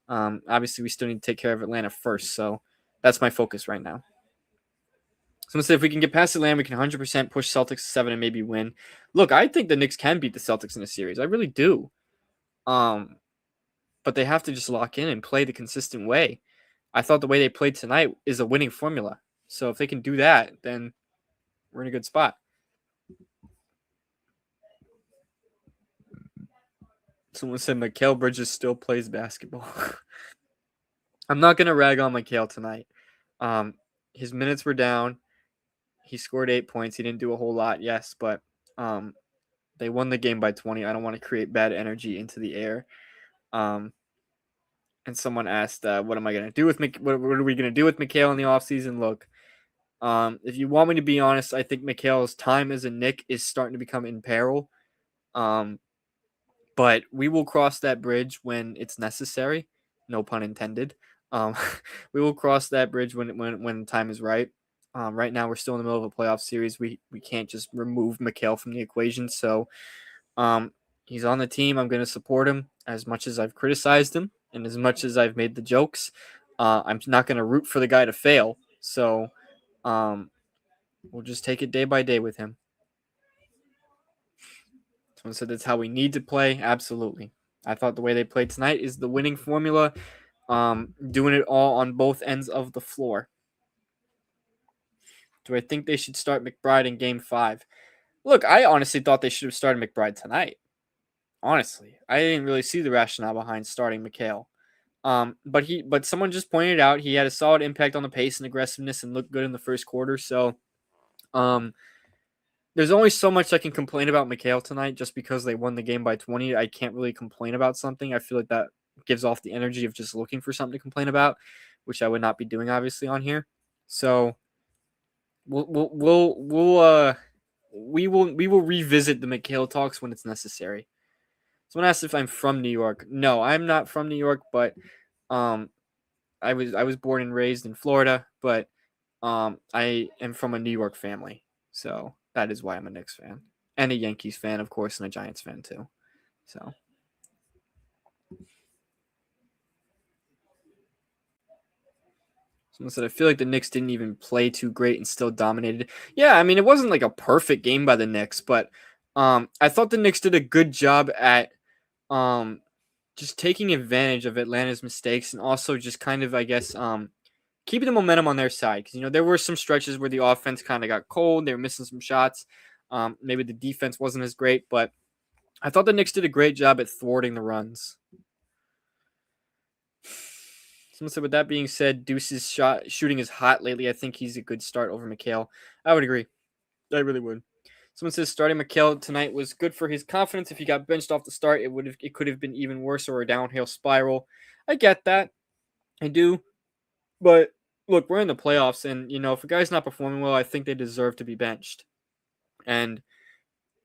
Obviously, we still need to take care of Atlanta first, so that's my focus right now. Someone said if we can get past Atlanta, we can 100% push Celtics to 7 and maybe win. Look, I think the Knicks can beat the Celtics in a series. I really do. But they have to just lock in and play the consistent way. I thought the way they played tonight is a winning formula. So if they can do that, then we're in a good spot. Someone said Mikal Bridges still plays basketball. I'm not going to rag on Mikal tonight. His minutes were down. He scored 8 points. He didn't do a whole lot, yes, but they won the game by 20. I don't want to create bad energy into the air. And someone asked, what am I going to do with what are we going to do with Mikal in the offseason? Look, if you want me to be honest, I think Mikal's time as a Knick is starting to become in peril. But we will cross that bridge when it's necessary. No pun intended. We will cross that bridge when the time is right. Right now, we're still in the middle of a playoff series. We can't just remove Mikal from the equation. So he's on the team. I'm going to support him as much as I've criticized him and as much as I've made the jokes. I'm not going to root for the guy to fail. So we'll just take it day by day with him. Someone said that's how we need to play. Absolutely. I thought the way they played tonight is the winning formula. Doing it all on both ends of the floor. Do I think they should start McBride in Game 5? Look, I honestly thought they should have started McBride tonight. Honestly, I didn't really see the rationale behind starting Mikal. But someone just pointed out he had a solid impact on the pace and aggressiveness and looked good in the first quarter. So, there's only so much I can complain about Mikal tonight just because they won the game by 20. I can't really complain about something. I feel like that gives off the energy of just looking for something to complain about, which I would not be doing obviously on here. So we will revisit the Mikal talks when it's necessary. Someone asked if I'm from New York. No, I'm not from New York, but I was born and raised in Florida, but I am from a New York family. So that is why I'm a Knicks fan. And a Yankees fan, of course, and a Giants fan too. So someone said, I feel like the Knicks didn't even play too great and still dominated. Yeah, I mean, it wasn't like a perfect game by the Knicks, but I thought the Knicks did a good job at just taking advantage of Atlanta's mistakes and also just kind of, I guess, keeping the momentum on their side. Because, there were some stretches where the offense kind of got cold. They were missing some shots. Maybe the defense wasn't as great, but I thought the Knicks did a great job at thwarting the runs. Someone said, with that being said, Deuce's shooting is hot lately. I think he's a good start over Mikal. I would agree. I really would. Someone says starting Mikal tonight was good for his confidence. If he got benched off the start, it could have been even worse or a downhill spiral. I get that. I do. But look, we're in the playoffs, and if a guy's not performing well, I think they deserve to be benched. And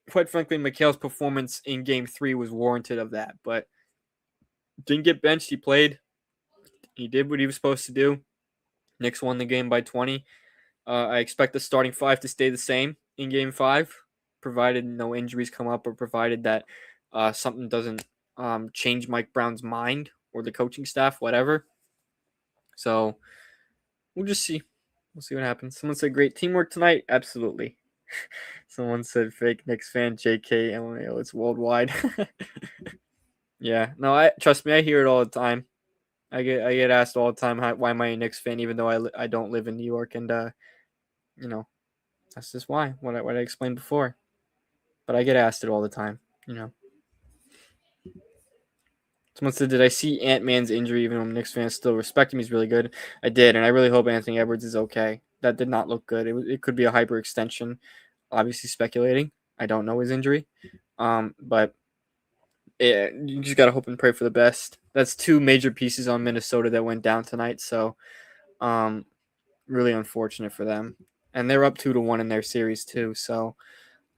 quite frankly, Mikal's performance in Game 3 was warranted of that. But didn't get benched. He played. He did what he was supposed to do. Knicks won the game by 20. I expect the starting five to stay the same in Game 5, provided no injuries come up or provided that something doesn't change Mike Brown's mind or the coaching staff, whatever. So we'll just see. We'll see what happens. Someone said great teamwork tonight. Absolutely. Someone said fake Knicks fan. JK LMAO. It's worldwide. Yeah. No, I trust me. I hear it all the time. I get asked all the time why am I a Knicks fan, even though I don't live in New York, and you know that's just why. What I explained before. But I get asked it all the time. Someone said, did I see Ant-Man's injury, even though I'm a Knicks fan, still respect him? He's really good. I did, and I really hope Anthony Edwards is okay. That did not look good. It could be a hyperextension. Obviously speculating. I don't know his injury. But you just got to hope and pray for the best. That's two major pieces on Minnesota that went down tonight, so really unfortunate for them. And they're up 2-1 in their series too, so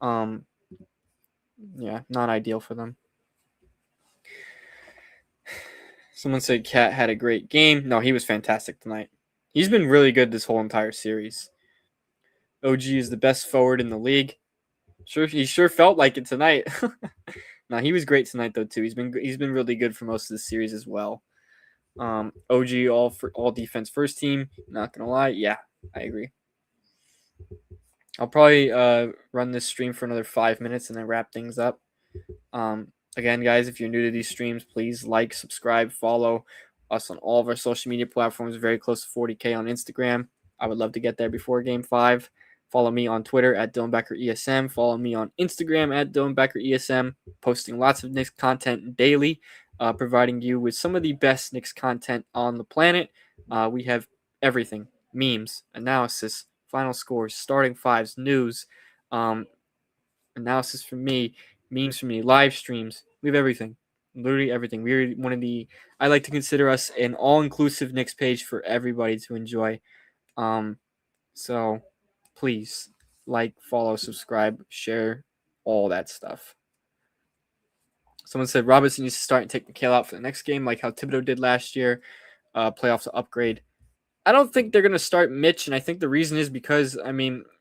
yeah, not ideal for them. Someone said Cat had a great game. No, he was fantastic tonight. He's been really good this whole entire series. OG is the best forward in the league. He sure felt like it tonight. No, he was great tonight though too. He's been really good for most of the series as well. OG all defense first team. Not gonna lie, yeah, I agree. I'll probably run this stream for another 5 minutes and then wrap things up. Again, guys, if you're new to these streams, please like, subscribe, follow us on all of our social media platforms. Very close to 40K on Instagram. I would love to get there before Game 5. Follow me on Twitter at Dylan Becker ESM. Follow me on Instagram at Dylan Becker ESM. Posting lots of Knicks content daily, providing you with some of the best Knicks content on the planet. We have everything: memes, analysis, final scores, starting fives, news, analysis from me, memes from me, live streams. We have everything, literally everything. We're one of the. I like to consider us an all-inclusive Knicks page for everybody to enjoy. So please like, follow, subscribe, share, all that stuff. Someone said Robinson needs to start and take McHale out for the next game, like how Thibodeau did last year. Playoffs to upgrade. I don't think they're going to start Mitch, and I think the reason is because,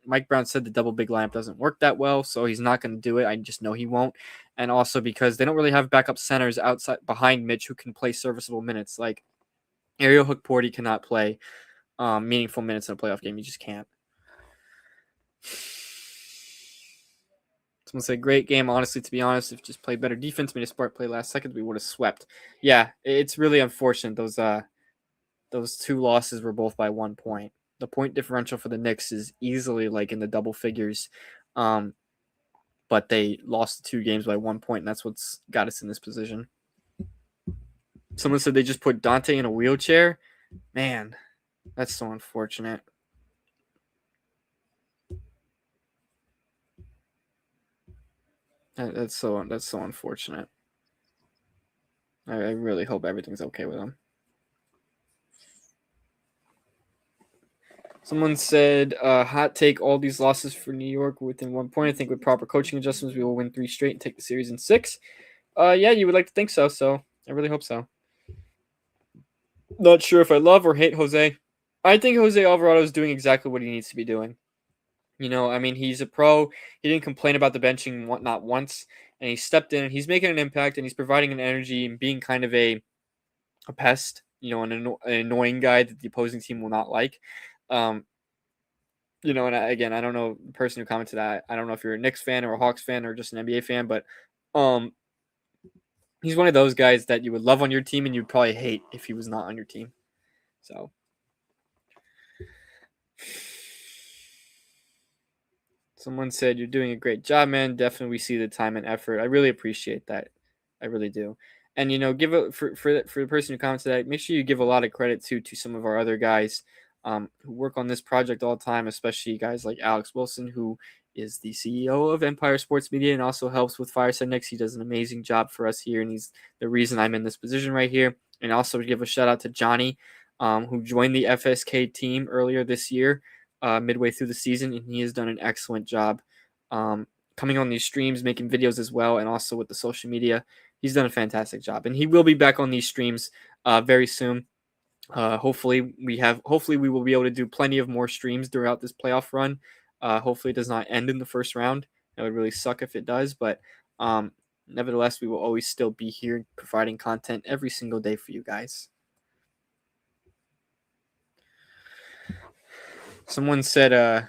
Mike Brown said the double big lineup doesn't work that well, so he's not going to do it. I just know he won't. And also because they don't really have backup centers outside behind Mitch who can play serviceable minutes. Like Ariel Hookporty cannot play meaningful minutes in a playoff game. You just can't. Someone said, great game. Honestly, to be honest, if just played better defense, made a smart play last second, we would have swept. Yeah, it's really unfortunate. Those two losses were both by 1 point. The point differential for the Knicks is easily like in the double figures. But they lost the 2 games by 1 point, and that's what's got us in this position. Someone said they just put Dante in a wheelchair. Man, that's so unfortunate. That's so unfortunate. I really hope everything's okay with him. Someone said, hot take, all these losses for New York within 1 point. I think with proper coaching adjustments, we will win 3 straight and take the series in 6. Yeah, you would like to think so, so I really hope so. Not sure if I love or hate Jose. I think Jose Alvarado is doing exactly what he needs to be doing. He's a pro. He didn't complain about the benching not once, and he stepped in, and he's making an impact, and he's providing an energy and being kind of a pest, an annoying guy that the opposing team will not like. And again, I don't know the person who commented that. I don't know if you're a Knicks fan or a Hawks fan or just an NBA fan, but he's one of those guys that you would love on your team and you'd probably hate if he was not on your team. So someone said, you're doing a great job, man. Definitely we see the time and effort. I really appreciate that. I really do. And, give it for the person who commented that, make sure you give a lot of credit to some of our other guys who work on this project all the time, especially guys like Alex Wilson, who is the CEO of Empire Sports Media and also helps with Fireside Knicks. He does an amazing job for us here, and he's the reason I'm in this position right here. And also give a shout out to Johnny, who joined the FSK team earlier this year, midway through the season, and he has done an excellent job coming on these streams, making videos as well, and also with the social media. He's done a fantastic job, and he will be back on these streams very soon. Hopefully we will be able to do plenty of more streams throughout this playoff run. Hopefully it does not end in the first round. It would really suck if it does, but um, nevertheless, we will always still be here providing content every single day for you guys. Someone said,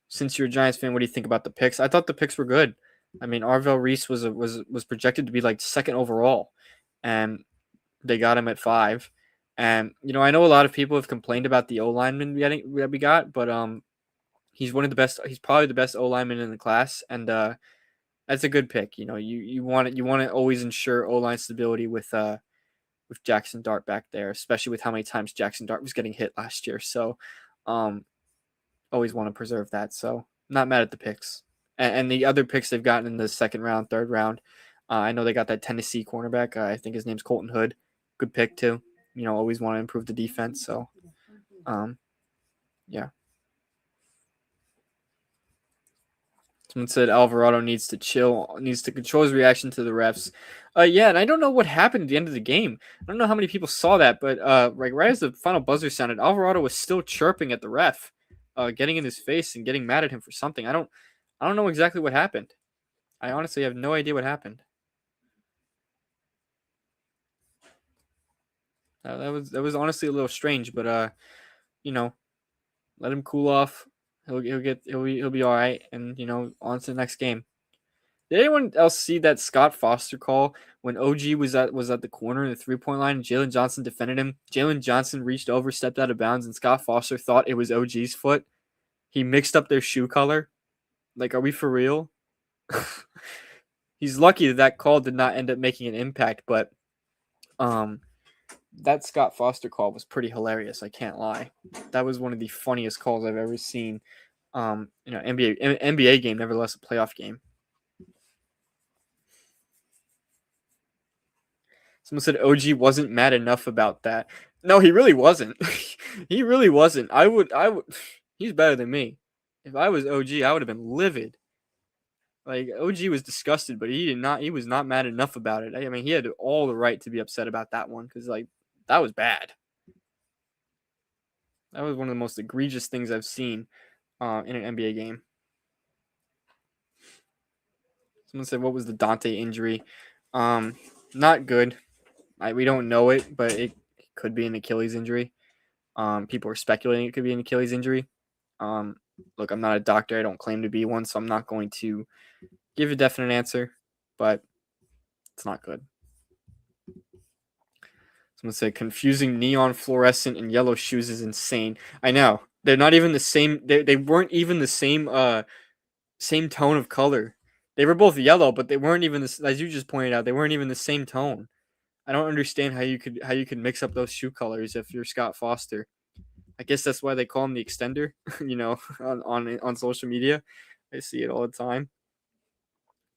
since you're a Giants fan, what do you think about the picks? I thought the picks were good. I mean, Arvell Reese was projected to be like second overall, and they got him at 5. And I know a lot of people have complained about the O lineman that we got, but he's one of the best. He's probably the best O lineman in the class, and that's a good pick. You want to always ensure O line stability with Jackson Dart back there, especially with how many times Jackson Dart was getting hit last year. So, always want to preserve that. So, not mad at the picks, and the other picks they've gotten in the second round, third round. I know they got that Tennessee cornerback. I think his name's Colton Hood. Good pick too. Always want to improve the defense. So, yeah. Someone said Alvarado needs to chill, needs to control his reaction to the refs. Yeah, and I don't know what happened at the end of the game. I don't know how many people saw that, but right as the final buzzer sounded, Alvarado was still chirping at the ref, getting in his face and getting mad at him for something. I don't know exactly what happened. I honestly have no idea what happened. That was honestly a little strange, but let him cool off. He'll be all right, and on to the next game. Did anyone else see that Scott Foster call when OG was at the corner in the 3-point line and Jalen Johnson defended him? Jalen Johnson reached over, stepped out of bounds, and Scott Foster thought it was OG's foot. He mixed up their shoe color. Like, are we for real? He's lucky that call did not end up making an impact, but that Scott Foster call was pretty hilarious. I can't lie. That was one of the funniest calls I've ever seen. NBA game, nevertheless a playoff game. Someone said OG wasn't mad enough about that. No, he really wasn't. He really wasn't. I would. He's better than me. If I was OG, I would have been livid. Like, OG was disgusted, but he did not. He was not mad enough about it. I mean, he had all the right to be upset about that one because that was bad. That was one of the most egregious things I've seen in an NBA game. Someone said, "What was the Dante injury?" Not good. We don't know it, but it could be an Achilles injury. People are speculating it could be an Achilles injury. Look, I'm not a doctor. I don't claim to be one, so I'm not going to give a definite answer, but it's not good. Someone said confusing neon fluorescent and yellow shoes is insane. I know. They're not even the same. They weren't even the same tone of color. They were both yellow, but they weren't even this, as you just pointed out, they weren't even the same tone. I don't understand how you could mix up those shoe colors if you're Scott Foster. I guess that's why they call him the extender, on social media. I see it all the time.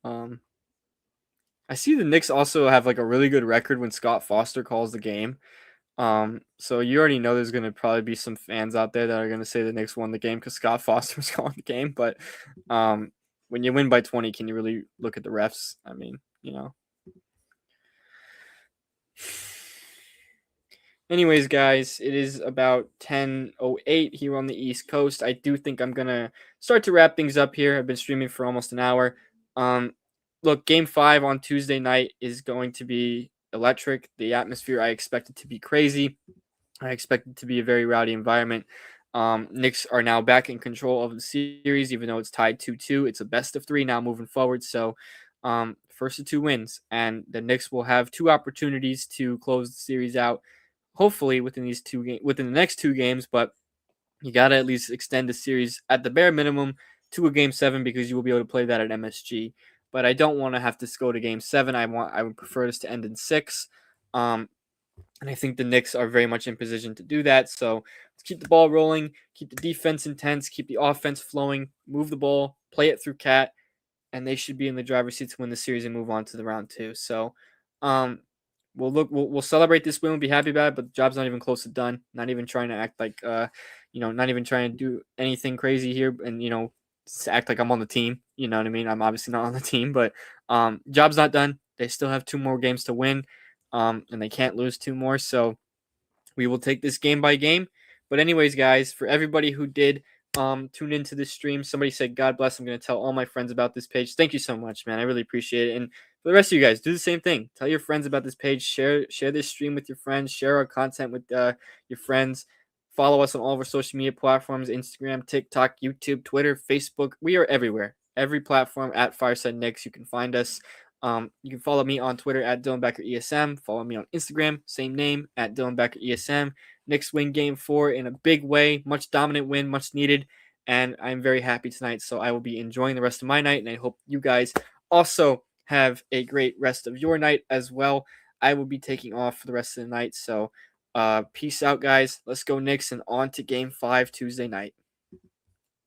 I see the Knicks also have like a really good record when Scott Foster calls the game. So you already know there's going to probably be some fans out there that are going to say the Knicks won the game because Scott Foster was calling the game. But when you win by 20, can you really look at the refs? I mean, Anyways, guys, it is about 10:08 here on the East Coast. I do think I'm going to start to wrap things up here. I've been streaming for almost an hour. Look, Game 5 on Tuesday night is going to be electric. The atmosphere, I expect it to be crazy. I expect it to be a very rowdy environment. Knicks are now back in control of the series, even though it's tied 2-2. It's a best of 3 now moving forward. So, first of 2 wins. And the Knicks will have 2 opportunities to close the series out, hopefully within the next 2 games. But you got to at least extend the series at the bare minimum to a Game 7 because you will be able to play that at MSG. But I don't want to have to go to Game 7. I would prefer this to end in 6. And I think the Knicks are very much in position to do that. So let's keep the ball rolling, keep the defense intense, keep the offense flowing, move the ball, play it through Cat, and they should be in the driver's seat to win the series and move on to the round 2. So we'll celebrate this win. We'll be happy about it, but the job's not even close to done. Not even trying to act like not even trying to do anything crazy here, and to act like I'm on the team. You know what I mean? I'm obviously not on the team, but job's not done. They still have 2 more games to win, and they can't lose 2 more. So we will take this game by game. But anyways, guys, for everybody who did tune into this stream, somebody said, God bless. I'm going to tell all my friends about this page. Thank you so much, man. I really appreciate it. And for the rest of you guys, do the same thing. Tell your friends about this page. Share this stream with your friends. Share our content with your friends. Follow us on all of our social media platforms: Instagram, TikTok, YouTube, Twitter, Facebook. We are everywhere. Every platform at Fireside Knicks. You can find us. You can follow me on Twitter at Dylan Becker ESM. Follow me on Instagram, same name, at Dylan Becker ESM. Knicks win game 4 in a big way. Much dominant win, much needed. And I'm very happy tonight. So I will be enjoying the rest of my night. And I hope you guys also have a great rest of your night as well. I will be taking off for the rest of the night. So peace out, guys. Let's go Knicks, and on to game 5 Tuesday night.